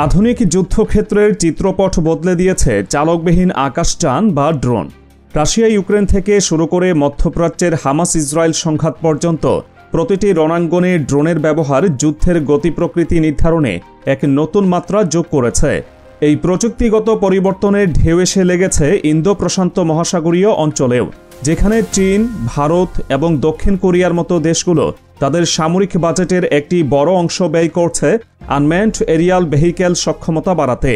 আধুনিক যুদ্ধক্ষেত্রের চিত্রপট বদলে দিয়েছে চালকবিহীন আকাশযান বা ড্রোন। রাশিয়া ইউক্রেন থেকে শুরু করে মধ্যপ্রাচ্যের হামাস ইসরায়েল সংঘাত পর্যন্ত প্রতিটি রণাঙ্গনে ড্রোনের ব্যবহার যুদ্ধের গতি প্রকৃতি নির্ধারণে এক নতুন মাত্রা যোগ করেছে। এই প্রযুক্তিগত পরিবর্তনের ঢেউ এসে লেগেছে ইন্দো প্রশান্ত মহাসাগরীয় অঞ্চলেও, যেখানে চীন, ভারত এবং দক্ষিণ কোরিয়ার মতো দেশগুলো তাদের সামরিক বাজেটের একটি বড় অংশ ব্যয় করছে আনম্যান্ড এরিয়াল ভেহিক্যাল সক্ষমতা বাড়াতে।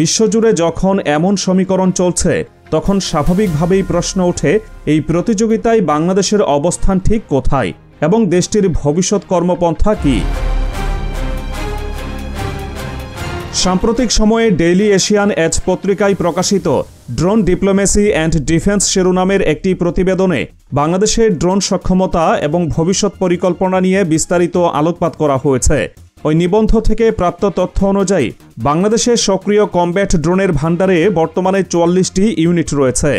বিশ্বজুড়ে যখন এমন সমীকরণ চলছে, তখন স্বাভাবিকভাবেই প্রশ্ন ওঠে, এই প্রতিযোগিতায় বাংলাদেশের অবস্থান ঠিক কোথায় এবং দেশটির ভবিষ্যৎ কর্মপন্থা কী? সাম্প্রতিক সময়ে ডেইলি এশিয়ান এজ পত্রিকায় প্রকাশিত ড্রোন ডিপ্লোমেসি অ্যান্ড ডিফেন্স শিরোনামের একটি প্রতিবেদনে বাংলাদেশের ড্রোন সক্ষমতা এবং ভবিষ্যৎ পরিকল্পনা নিয়ে বিস্তারিত আলোকপাত করা হয়েছে। ওই নিবন্ধ থেকে প্রাপ্ত তথ্য অনুযায়ী বাংলাদেশের সক্রিয় কমব্যাট ড্রোনের ভাণ্ডারে বর্তমানে 44টি ইউনিট রয়েছে।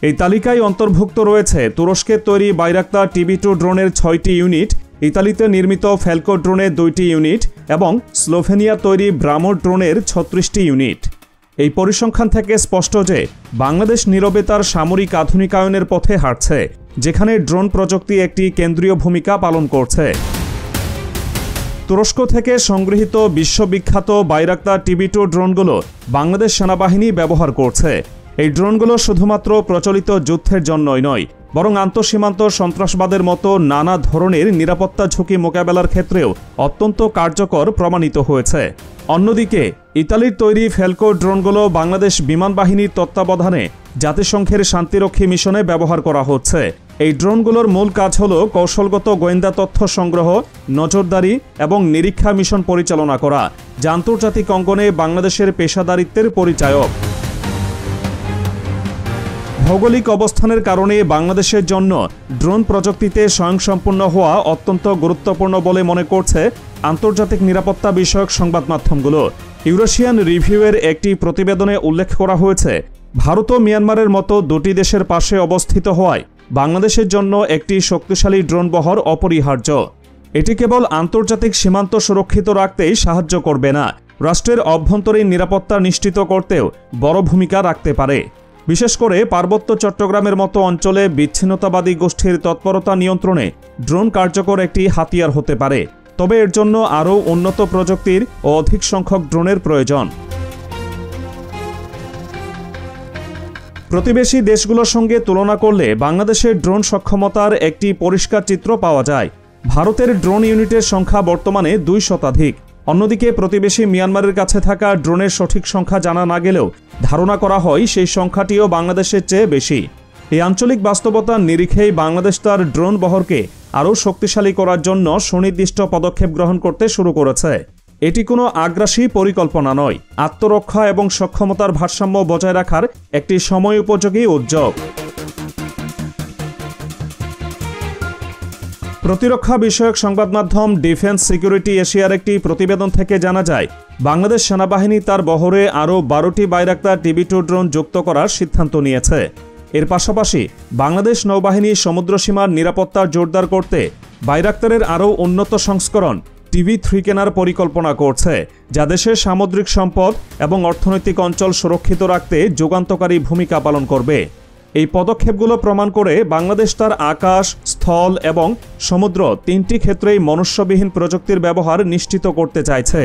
এই তালিকায় অন্তর্ভুক্ত রয়েছে তুরস্কের তৈরি বাইরাক্তার TB2 ড্রোনের 6টি ইউনিট, ইতালিতে নির্মিত ফ্যালকো ড্রোনের 2টি ইউনিট এবং স্লোভেনিয়া তৈরি ব্রামো ড্রোনের 36টি ইউনিট। এই পরিসংখ্যান থেকে স্পষ্ট যে বাংলাদেশ নীরবে তার সামরিক আধুনিকায়নের পথে হাঁটছে, যেখানে ড্রোন প্রযুক্তি একটি কেন্দ্রীয় ভূমিকা পালন করছে। তুরস্ক থেকে সংগৃহীত বিশ্ববিখ্যাত বাইরাক্তার TB2 ড্রোনগুলো বাংলাদেশ সেনাবাহিনী ব্যবহার করছে। এই ড্রোনগুলো শুধুমাত্র প্রচলিত যুদ্ধের জন্যই নয়, বরং আন্তঃসীমান্ত সন্ত্রাসবাদের মতো নানা ধরনের নিরাপত্তা ঝুঁকি মোকাবেলার ক্ষেত্রেও অত্যন্ত কার্যকর প্রমাণিত হয়েছে। অন্যদিকে ইতালির তৈরি ফ্যালকো ড্রোনগুলো বাংলাদেশ বিমান বাহিনীর তত্ত্বাবধানে জাতিসংঘের শান্তিরক্ষী মিশনে ব্যবহার করা হচ্ছে। এই ড্রোনগুলোর মূল কাজ হল কৌশলগত গোয়েন্দা তথ্য সংগ্রহ, নজরদারি এবং নিরীক্ষা মিশন পরিচালনা করা, যা আন্তর্জাতিক অঙ্গনে বাংলাদেশের পেশাদারিত্বের পরিচায়ক। ভৌগোলিক অবস্থানের কারণে বাংলাদেশের জন্য ড্রোন প্রযুক্তিতে স্বয়ংসম্পূর্ণ হওয়া অত্যন্ত গুরুত্বপূর্ণ বলে মনে করছে আন্তর্জাতিক নিরাপত্তা বিষয়ক সংবাদ মাধ্যমগুলো। ইউরেশিয়ান রিভিউয়ের একটি প্রতিবেদনে উল্লেখ করা হয়েছে, ভারত ও মিয়ানমারের মতো দুটি দেশের পাশে অবস্থিত হওয়ায় বাংলাদেশের জন্য একটি শক্তিশালী ড্রোন বহর অপরিহার্য। এটি কেবল আন্তর্জাতিক সীমান্ত সুরক্ষিত রাখতেই সাহায্য করবে না, রাষ্ট্রের অভ্যন্তরীণ নিরাপত্তা নিশ্চিত করতেও বড় ভূমিকা রাখতে পারে। বিশেষ করে পার্বত্য চট্টগ্রামের মতো অঞ্চলে বিচ্ছিন্নতাবাদী গোষ্ঠীর তৎপরতা নিয়ন্ত্রণে ড্রোন কার্যকর একটি হাতিয়ার হতে পারে। তবে এর জন্য আরও উন্নত প্রযুক্তির ও অধিক সংখ্যক ড্রোনের প্রয়োজন। প্রতিবেশী দেশগুলোর সঙ্গে তুলনা করলে বাংলাদেশের ড্রোন সক্ষমতার একটি পরিষ্কার চিত্র পাওয়া যায়। ভারতের ড্রোন ইউনিটের সংখ্যা বর্তমানে 2 শতাধিক। অন্যদিকে প্রতিবেশী মিয়ানমারের কাছে থাকা ড্রোনের সঠিক সংখ্যা জানা না গেলেও ধারণা করা হয় সেই সংখ্যাটিও বাংলাদেশের চেয়ে বেশি। এই আঞ্চলিক বাস্তবতার নিরিখেই বাংলাদেশ তার ড্রোন বহরকে আরও শক্তিশালী করার জন্য সুনির্দিষ্ট পদক্ষেপ গ্রহণ করতে শুরু করেছে। এটি কোনো আগ্রাসী পরিকল্পনা নয়, আত্মরক্ষা এবং সক্ষমতার ভারসাম্য বজায় রাখার একটি সময় উপযোগী উদ্যোগ। প্রতিরক্ষা বিষয়ক সংবাদ মাধ্যম ডিফেন্স সিকিউরিটি এশিয়ার একটি প্রতিবেদন থেকে জানা যায়, বাংলাদেশ সেনাবাহিনী তার বহরে আরও 12টি বাইরাক্তার TB2 ড্রোন যুক্ত করার সিদ্ধান্ত নিয়েছে। এর পাশাপাশি বাংলাদেশ নৌবাহিনী সমুদ্রসীমার নিরাপত্তা জোরদার করতে বাইরাক্তারের আরও উন্নত সংস্করণ TB3 কেনার পরিকল্পনা করছে, যা দেশের সামুদ্রিক সম্পদ এবং অর্থনৈতিক অঞ্চল সুরক্ষিত রাখতে যুগান্তকারী ভূমিকা পালন করবে। এই পদক্ষেপগুলো প্রমাণ করে বাংলাদেশ তার আকাশ, স্থল এবং সমুদ্র 3টি ক্ষেত্রেই মনুষ্যবিহীন প্রযুক্তির ব্যবহার নিশ্চিত করতে চাইছে।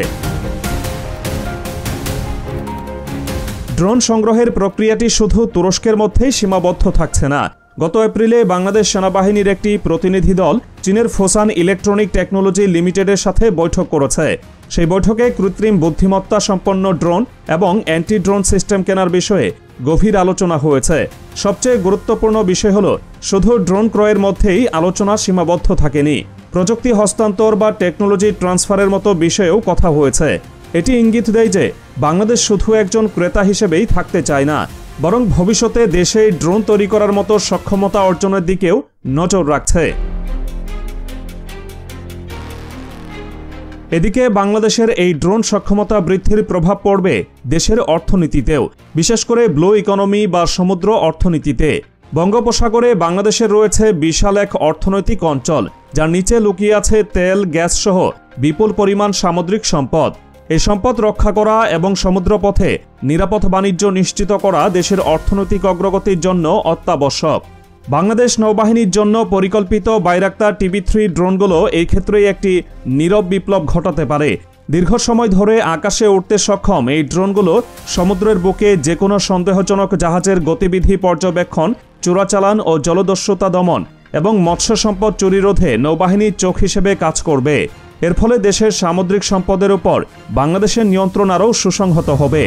ড্রোন সংগ্রহের প্রক্রিয়াটি শুধু তুরস্কের মধ্যেই সীমাবদ্ধ থাকছে না। গত এপ্রিলে বাংলাদেশ সেনাবাহিনীর একটি প্রতিনিধি দল চীনের ফোসান ইলেকট্রনিক টেকনোলজি লিমিটেডের সাথে বৈঠক করেছে। সেই বৈঠকে কৃত্রিম বুদ্ধিমত্তা সম্পন্ন ড্রোন এবং অ্যান্টি ড্রোন সিস্টেম কেনার বিষয়ে গভীর আলোচনা হয়েছে। সবচেয়ে গুরুত্বপূর্ণ বিষয় হল, শুধু ড্রোন ক্রয়ের মধ্যেই আলোচনা সীমাবদ্ধ থাকেনি, প্রযুক্তি হস্তান্তর বা টেকনোলজি ট্রান্সফারের মতো বিষয়েও কথা হয়েছে। এটি ইঙ্গিত দেয় যে বাংলাদেশ শুধু একজন ক্রেতা হিসেবেই থাকতে চায় না, বরং ভবিষ্যতে দেশে ড্রোন তৈরি করার মতো সক্ষমতা অর্জনের দিকেও নজর রাখছে। এদিকে বাংলাদেশের এই ড্রোন সক্ষমতা বৃদ্ধির প্রভাব পড়বে দেশের অর্থনীতিতেও, বিশেষ করে ব্লু ইকোনমি বা সমুদ্র অর্থনীতিতে। বঙ্গোপসাগরে বাংলাদেশের রয়েছে বিশাল এক অর্থনৈতিক অঞ্চল, যার নিচে লুকিয়ে আছে তেল, গ্যাস সহ বিপুল পরিমাণ সামুদ্রিক সম্পদ। এই সম্পদ রক্ষা করা এবং সমুদ্রপথে নিরাপদ বাণিজ্য নিশ্চিত করা দেশের অর্থনৈতিক অগ্রগতির জন্য অত্যাবশ্যক। বাংলাদেশ নৌবাহিনীর জন্য পরিকল্পিত বাইরাক্তার TB3 ড্রোনগুলো এই ক্ষেত্রেই একটি নীরব বিপ্লব ঘটাতে পারে। দীর্ঘ সময় ধরে আকাশে উঠতে সক্ষম এই ড্রোনগুলো সমুদ্রের বুকে যে কোনো সন্দেহজনক জাহাজের গতিবিধি পর্যবেক্ষণ, চোরাচালান ও জলদস্যুতা দমন এবং মৎস্য সম্পদ চুরি রোধে নৌবাহিনীর চোখ হিসেবে কাজ করবে। এর ফলে দেশের সামুদ্রিক সম্পদের উপর বাংলাদেশের নিয়ন্ত্রণ আরও সুসংহত হবে।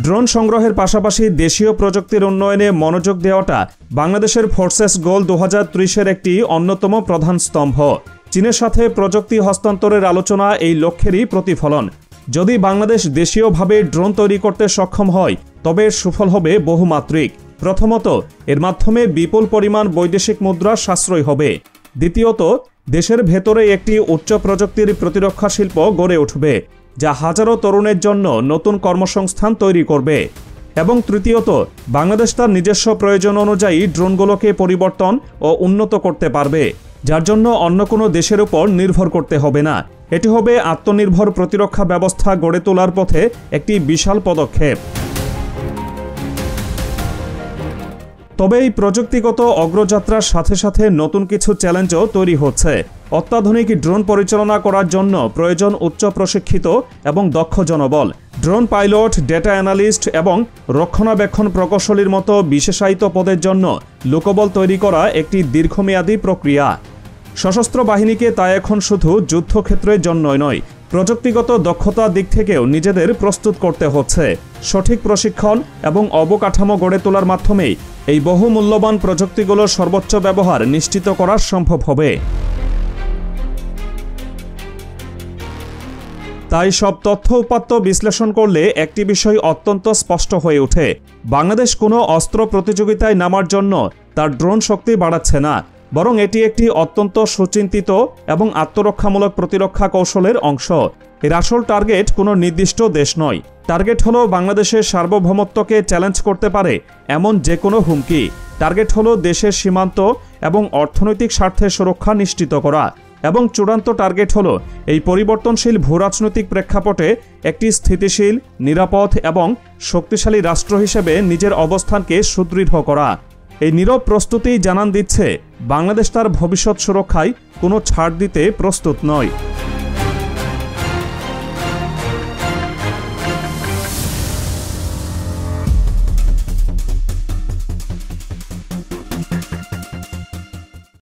ড্রোন সংগ্রহের পাশাপাশি দেশীয় প্রযুক্তির উন্নয়নে মনোযোগ দেওয়াটা বাংলাদেশের ফোর্সেস গোল 2030-এর একটি অন্যতম প্রধান স্তম্ভ। চীনের সাথে প্রযুক্তি হস্তান্তরের আলোচনা এই লক্ষ্যেরই প্রতিফলন। যদি বাংলাদেশ দেশীয়ভাবে ড্রোন তৈরি করতে সক্ষম হয় তবে এর সুফল হবে বহুমাত্রিক। প্রথমত, এর মাধ্যমে বিপুল পরিমাণ বৈদেশিক মুদ্রা সাশ্রয় হবে। দ্বিতীয়ত, দেশের ভেতরে একটি উচ্চ প্রযুক্তির প্রতিরক্ষা শিল্প গড়ে উঠবে, যা হাজারো তরুণের জন্য নতুন কর্মসংস্থান তৈরি করবে। এবং তৃতীয়ত, বাংলাদেশ তার নিজস্ব প্রয়োজন অনুযায়ী ড্রোনগুলোকে পরিবর্তন ও উন্নত করতে পারবে, যার জন্য অন্য কোনো দেশের উপর নির্ভর করতে হবে না। এটি হবে আত্মনির্ভর প্রতিরক্ষা ব্যবস্থা গড়ে তোলার পথে একটি বিশাল পদক্ষেপ। তবে এই প্রযুক্তিগত অগ্রযাত্রার সাথে সাথে নতুন কিছু চ্যালেঞ্জও তৈরি হচ্ছে। অত্যাধুনিক ড্রোন পরিচালনা করার জন্য প্রয়োজন উচ্চ প্রশিক্ষিত এবং দক্ষ জনবল। ড্রোন পাইলট, ডেটা অ্যানালিস্ট এবং রক্ষণাবেক্ষণ প্রকৌশলীর মতো বিশেষায়িত পদের জন্য লোকবল তৈরি করা একটি দীর্ঘমেয়াদী প্রক্রিয়া। সশস্ত্র বাহিনীকে তা এখন শুধু যুদ্ধক্ষেত্রের জন্যই নয়, প্রযুক্তিগত দক্ষতার দিক থেকেও নিজেদের প্রস্তুত করতে হচ্ছে। সঠিক প্রশিক্ষণ এবং অবকাঠামো গড়ে তোলার মাধ্যমেই এই বহু মূল্যবান প্রযুক্তিগুলোর সর্বোচ্চ ব্যবহার নিশ্চিত করা সম্ভব হবে। তাই সব তথ্য উপাত্ত বিশ্লেষণ করলে একটি বিষয় অত্যন্ত স্পষ্ট হয়ে ওঠে। বাংলাদেশ কোনো অস্ত্র প্রতিযোগিতায় নামার জন্য তার ড্রোন শক্তি বাড়াচ্ছে না, বরং এটি একটি অত্যন্ত সুচিন্তিত এবং আত্মরক্ষামূলক প্রতিরক্ষা কৌশলের অংশ। এর আসল টার্গেট কোনো নির্দিষ্ট দেশ নয়। টার্গেট হলো বাংলাদেশের সার্বভৌমত্বকে চ্যালেঞ্জ করতে পারে এমন যে কোনো হুমকি। টার্গেট হলো দেশের সীমান্ত এবং অর্থনৈতিক স্বার্থের সুরক্ষা নিশ্চিত করা। এবং চূড়ান্ত টার্গেট হলো এই পরিবর্তনশীল ভূরাজনৈতিক প্রেক্ষাপটে একটি স্থিতিশীল, নিরাপদ এবং শক্তিশালী রাষ্ট্র হিসেবে নিজের অবস্থানকে সুদৃঢ় করা। এই নীরব প্রস্তুতিই জানান দিচ্ছে বাংলাদেশ তার ভবিষ্যৎ সুরক্ষায় কোনো ছাড় দিতে প্রস্তুত নয়।